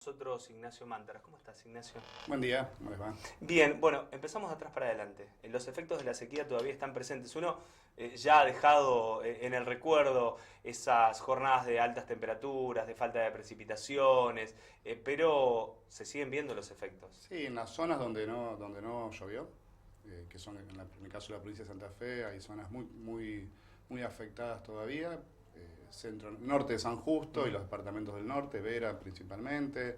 Nosotros, Ignacio Mántaras. ¿Cómo estás, Ignacio? Buen día, ¿cómo les va? Bien, bueno, empezamos de atrás para adelante. Los efectos de la sequía todavía están presentes. Uno ya ha dejado en el recuerdo esas jornadas de altas temperaturas, de falta de precipitaciones, pero se siguen viendo los efectos. Sí, en las zonas donde no llovió, que son en el caso de la provincia de Santa Fe, hay zonas muy afectadas todavía. Norte de San Justo y los departamentos del norte, Vera principalmente.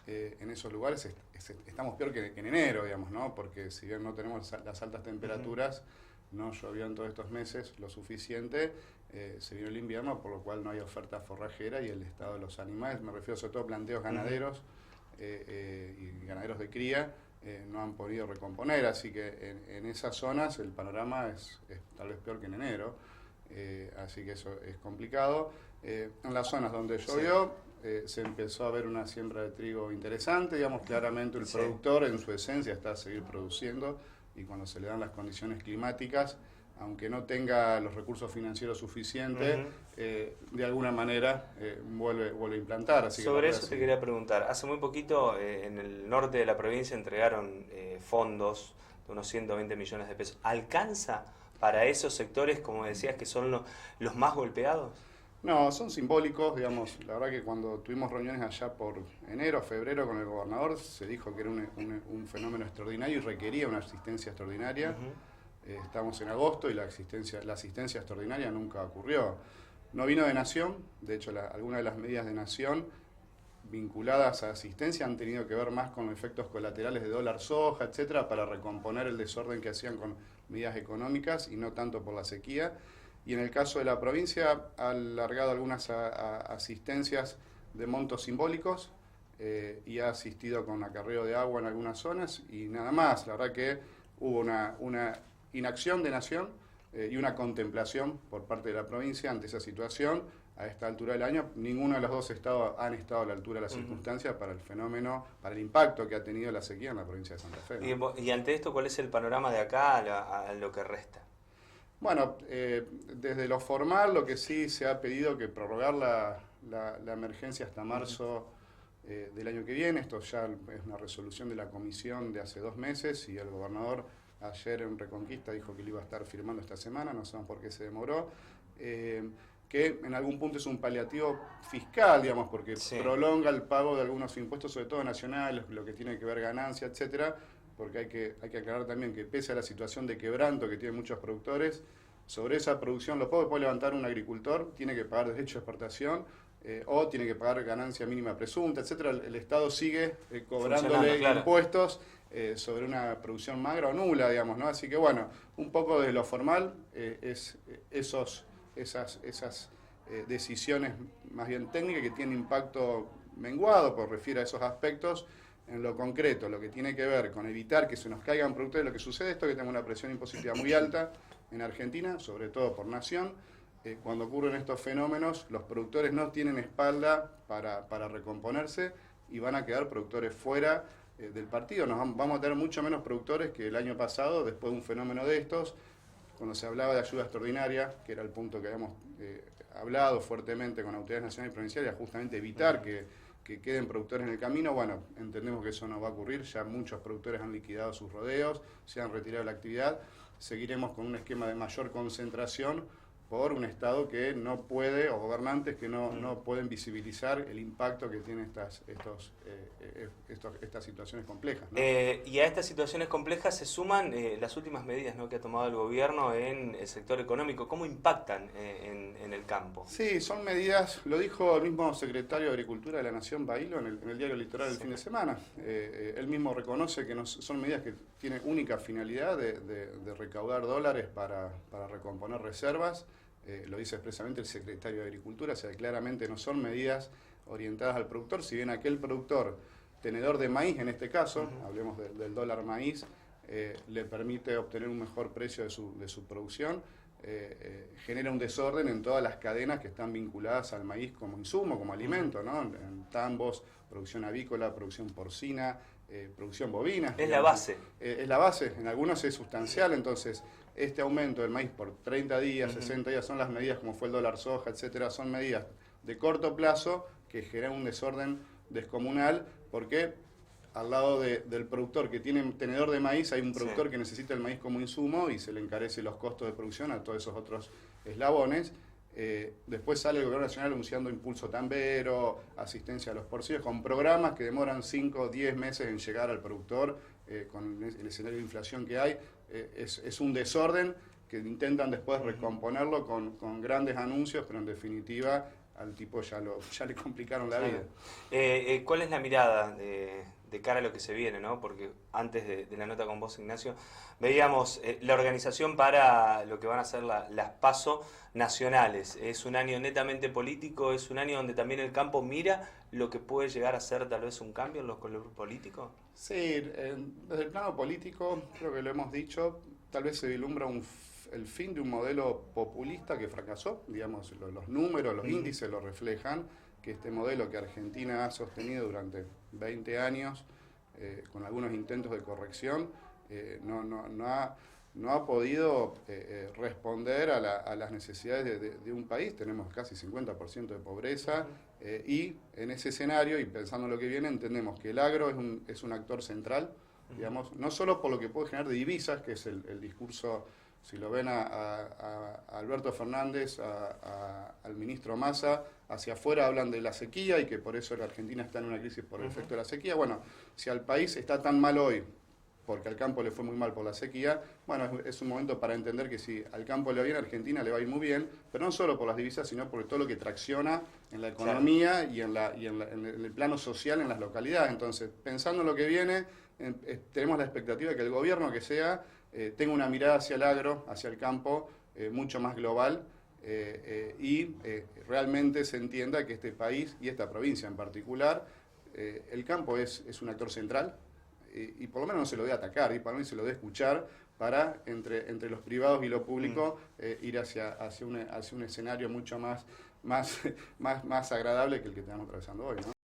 En esos lugares estamos peor que en enero, digamos, ¿no? Porque si bien no tenemos las altas temperaturas, no llovió en todos estos meses lo suficiente, se vino el invierno, por lo cual no hay oferta forrajera y el estado de los animales, me refiero sobre todo a planteos ganaderos y ganaderos de cría, no han podido recomponer, así que en esas zonas el panorama es tal vez peor que en enero. Así que eso es complicado. En las zonas donde llovió se empezó a ver una siembra de trigo interesante, digamos, claramente el productor en su esencia está a seguir produciendo y cuando se le dan las condiciones climáticas, aunque no tenga los recursos financieros suficientes, de alguna manera vuelve a implantar. Así Sobre eso te quería preguntar. Hace muy poquito en el norte de la provincia entregaron fondos de unos 120 millones de pesos. ¿Alcanza para esos sectores, como decías, que son los más golpeados? No, son simbólicos, digamos. La verdad que cuando tuvimos reuniones allá por enero, febrero con el gobernador, se dijo que era un fenómeno extraordinario y requería una asistencia extraordinaria. Estamos en agosto y la asistencia extraordinaria nunca ocurrió. No vino de Nación, de hecho algunas de las medidas de Nación vinculadas a asistencia han tenido que ver más con efectos colaterales de dólar soja, etcétera, para recomponer el desorden que hacían con medidas económicas y no tanto por la sequía. Y en el caso de la provincia ha alargado algunas asistencias de montos simbólicos y ha asistido con acarreo de agua en algunas zonas y nada más. La verdad que hubo una inacción de Nación y una contemplación por parte de la provincia ante esa situación. A esta altura del año, ninguno de los dos estados han estado a la altura de las circunstancias para el fenómeno, para el impacto que ha tenido la sequía en la provincia de Santa Fe, ¿no? Y ante esto, ¿cuál es el panorama de acá a lo que resta? Bueno, desde lo formal, lo que sí se ha pedido que prorrogar la emergencia hasta marzo del año que viene. Esto ya es una resolución de la comisión de hace 2 meses y el gobernador ayer en Reconquista dijo que lo iba a estar firmando esta semana, no sabemos por qué se demoró. Que en algún punto es un paliativo fiscal, digamos, porque prolonga el pago de algunos impuestos, sobre todo nacionales, lo que tiene que ver ganancia, etcétera, porque hay que aclarar también que pese a la situación de quebranto que tienen muchos productores, sobre esa producción, lo poco que puede levantar un agricultor, tiene que pagar derecho de exportación o tiene que pagar ganancia mínima presunta, etcétera. El Estado sigue cobrándole impuestos sobre una producción magra o nula, digamos, ¿no? Así que bueno, un poco de lo formal es esas decisiones más bien técnicas que tienen impacto menguado, por refiere a esos aspectos. En lo concreto, lo que tiene que ver con evitar que se nos caigan productores, lo que sucede es que tenemos una presión impositiva muy alta en Argentina, sobre todo por Nación. Cuando ocurren estos fenómenos, los productores no tienen espalda para recomponerse y van a quedar productores fuera del partido. Vamos a tener mucho menos productores que el año pasado, después de un fenómeno de estos, cuando se hablaba de ayuda extraordinaria, que era el punto que habíamos hablado fuertemente con autoridades nacionales y provinciales, justamente evitar que queden productores en el camino. Bueno, entendemos que eso no va a ocurrir, ya muchos productores han liquidado sus rodeos, se han retirado de la actividad, seguiremos con un esquema de mayor concentración por un Estado que no puede, o gobernantes que no pueden visibilizar el impacto que tienen estas situaciones complejas, ¿no? Y a estas situaciones complejas se suman las últimas medidas, ¿no?, que ha tomado el gobierno en el sector económico. ¿Cómo impactan en el campo? Sí, son medidas, lo dijo el mismo secretario de Agricultura de la Nación, Bailo, en el diario Litoral el fin de semana. Él mismo reconoce que son medidas que tienen única finalidad de recaudar dólares para recomponer reservas. Lo dice expresamente el secretario de Agricultura, o sea, claramente no son medidas orientadas al productor, si bien aquel productor, tenedor de maíz en este caso, hablemos del dólar maíz, le permite obtener un mejor precio de su producción, genera un desorden en todas las cadenas que están vinculadas al maíz como insumo, como alimento, ¿no? En tambos, producción avícola, producción porcina, producción bovina. Es la base. Es la base, en algunos es sustancial, entonces este aumento del maíz por 30 días, 60 días, son las medidas como fue el dólar soja, etcétera, son medidas de corto plazo que generan un desorden descomunal, porque al lado del productor que tiene tenedor de maíz, hay un productor que necesita el maíz como insumo y se le encarece los costos de producción a todos esos otros eslabones. Después sale el Gobierno Nacional anunciando impulso tambero, asistencia a los porcillos, con programas que demoran 5 o 10 meses en llegar al productor, con el escenario de inflación que hay. Es un desorden que intentan después recomponerlo con grandes anuncios, pero en definitiva al tipo ya le complicaron la vida. ¿Cuál es la mirada de cara a lo que se viene, ¿no? Porque antes de la nota con vos, Ignacio, veíamos la organización para lo que van a ser las PASO nacionales. Es un año netamente político, es un año donde también el campo mira lo que puede llegar a ser tal vez un cambio en los colores políticos. Sí, desde el plano político, creo que lo hemos dicho, tal vez se vislumbra el fin de un modelo populista que fracasó, digamos, los números, los índices lo reflejan, que este modelo que Argentina ha sostenido durante 20 años, con algunos intentos de corrección, no ha podido responder a las necesidades de un país. Tenemos casi 50% de pobreza, y en ese escenario, y pensando en lo que viene, entendemos que el agro es un actor central, digamos, no solo por lo que puede generar de divisas, que es el discurso. Si lo ven a Alberto Fernández, al ministro Massa, hacia afuera hablan de la sequía y que por eso la Argentina está en una crisis por el efecto de la sequía. Bueno, si al país está tan mal hoy, porque al campo le fue muy mal por la sequía, bueno, es un momento para entender que si al campo le va bien, a Argentina le va a ir muy bien, pero no solo por las divisas, sino por todo lo que tracciona en la economía y en el plano social en las localidades. Entonces, pensando en lo que viene, tenemos la expectativa de que el gobierno que sea tenga una mirada hacia el agro, hacia el campo, mucho más global, y realmente se entienda que este país y esta provincia en particular, el campo es un actor central, y por lo menos no se lo debe atacar, y por lo menos se lo debe escuchar para, entre los privados y lo público, ir hacia un escenario mucho más agradable que el que estamos atravesando hoy, ¿no?